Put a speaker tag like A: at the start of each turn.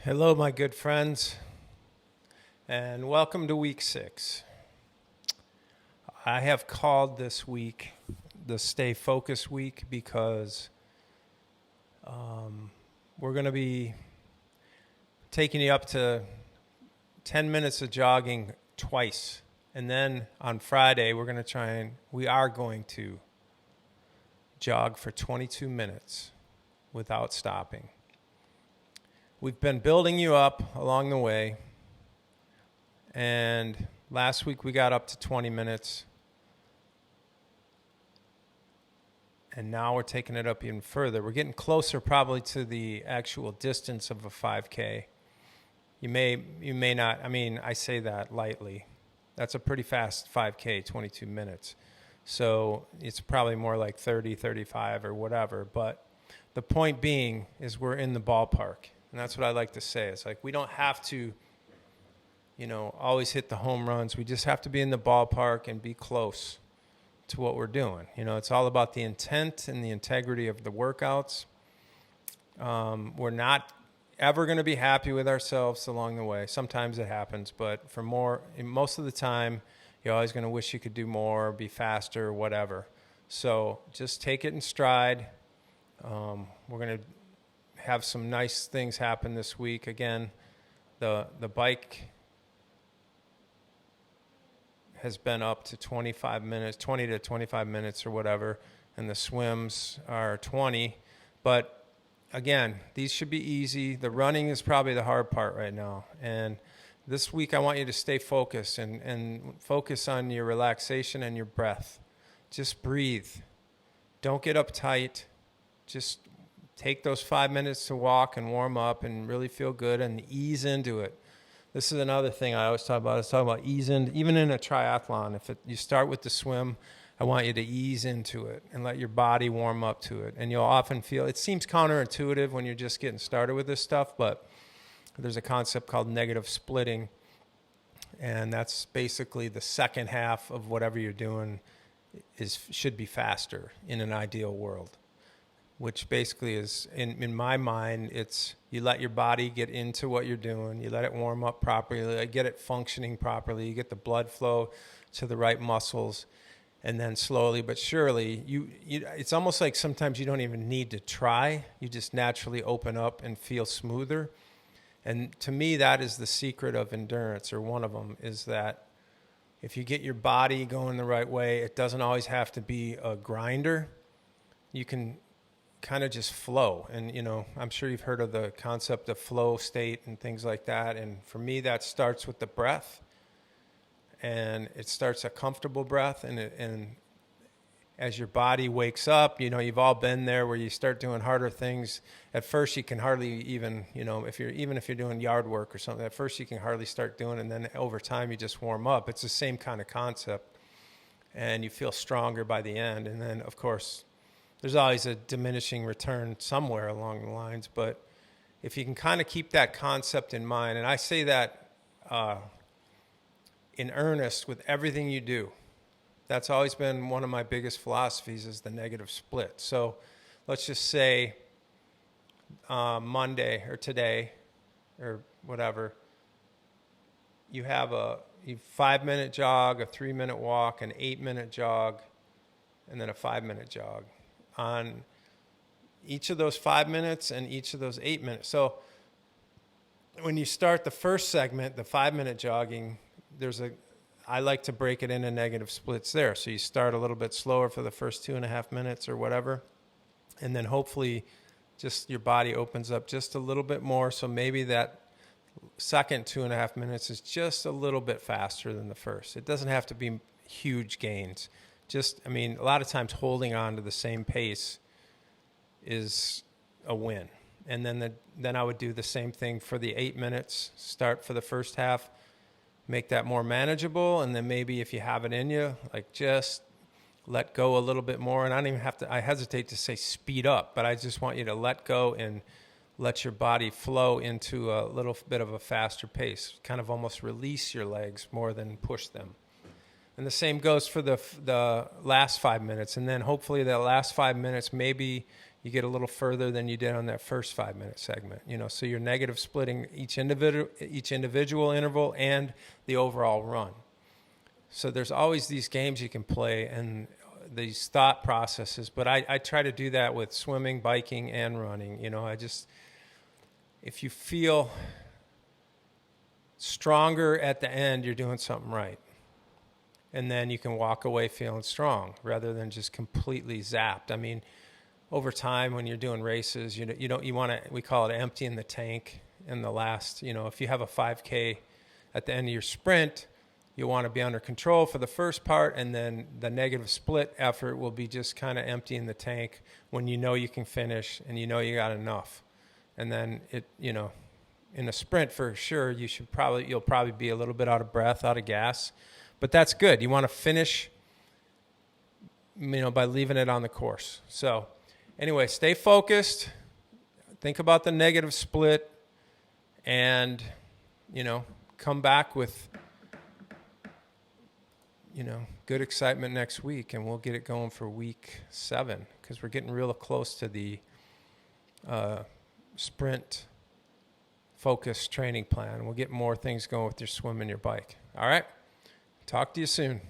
A: Hello, my good friends, and welcome to week 6. I have called this week the Stay Focused Week because we're going to be taking you up to 10 minutes of jogging twice. And then on Friday, we are going to jog for 22 minutes without stopping. We've been building you up along the way, and last week we got up to 20 minutes, and now we're taking it up even further. We're getting closer probably to the actual distance of a 5K. You may not, I say that lightly. That's a pretty fast 5K, 22 minutes. So it's probably more like 30, 35 or whatever, but the point being is we're in the ballpark. And that's what I like to say. It's like we don't have to, always hit the home runs. We just have to be in the ballpark and be close to what we're doing. It's all about the intent and the integrity of the workouts. We're not ever going to be happy with ourselves along the way. Sometimes it happens, but most of the time, you're always going to wish you could do more, be faster, whatever. So just take it in stride. We're going to have some nice things happen this week. Again, the bike has been up to 20 to 25 minutes or whatever, and the swims are 20. But again, these should be easy. The running is probably the hard part right now. And this week I want you to stay focused and focus on your relaxation and your breath. Just breathe. Don't get uptight. Just take those 5 minutes to walk and warm up and really feel good and ease into it. This is another thing I always talk about. I was talking about even in a triathlon. You start with the swim, I want you to ease into it and let your body warm up to it. And you'll often feel, it seems counterintuitive when you're just getting started with this stuff, but there's a concept called negative splitting. And that's basically the second half of whatever you're doing should be faster in an ideal world. Which basically is, in my mind, it's you let your body get into what you're doing. You let it warm up properly, get it functioning properly. You get the blood flow to the right muscles. And then slowly but surely, it's almost like sometimes you don't even need to try. You just naturally open up and feel smoother. And to me, that is the secret of endurance, or one of them, is that if you get your body going the right way, it doesn't always have to be a grinder. You can kind of just flow. And, I'm sure you've heard of the concept of flow state and things like that. And for me, that starts with the breath. And it starts a comfortable breath. And as your body wakes up, you've all been there where you start doing harder things. At first, you can hardly even, if you're doing yard work or something, at first you can hardly start doing it. And then over time, you just warm up. It's the same kind of concept. And you feel stronger by the end. And then, of course, there's always a diminishing return somewhere along the lines, but if you can kind of keep that concept in mind, and I say that in earnest with everything you do, that's always been one of my biggest philosophies, is the negative split. So let's just say Monday or today or whatever, you have a 5-minute jog, a 3-minute walk, an 8-minute jog, and then a 5-minute jog on each of those 5 minutes and each of those 8 minutes. So when you start the first segment, the 5-minute jogging, I like to break it into negative splits there. So you start a little bit slower for the first 2.5 minutes or whatever, and then hopefully just your body opens up just a little bit more. So maybe that second 2.5 minutes is just a little bit faster than the first. It doesn't have to be huge gains. A lot of times holding on to the same pace is a win. And then I would do the same thing for the 8 minutes. Start for the first half, make that more manageable, and then maybe if you have it in you, just let go a little bit more. And I hesitate to say speed up, but I just want you to let go and let your body flow into a little bit of a faster pace, kind of almost release your legs more than push them. And the same goes for the last 5 minutes. And then hopefully the last 5 minutes, maybe you get a little further than you did on that first 5-minute segment. So you're negative splitting each individual interval and the overall run. So there's always these games you can play and these thought processes, but I try to do that with swimming, biking, and running. If you feel stronger at the end, you're doing something right. And then you can walk away feeling strong rather than just completely zapped. I mean, over time when you're doing races, you want to, we call it emptying the tank in the last, if you have a 5K at the end of your sprint, you want to be under control for the first part, and then the negative split effort will be just kind of emptying the tank when you can finish and you got enough. And then in a sprint for sure, you'll probably be a little bit out of breath, out of gas, but that's good. You want to finish, by leaving it on the course. So anyway, stay focused, think about the negative split, and, come back with, good excitement next week, and we'll get it going for week 7 because we're getting real close to the sprint focused training plan. We'll get more things going with your swim and your bike. All right. Talk to you soon.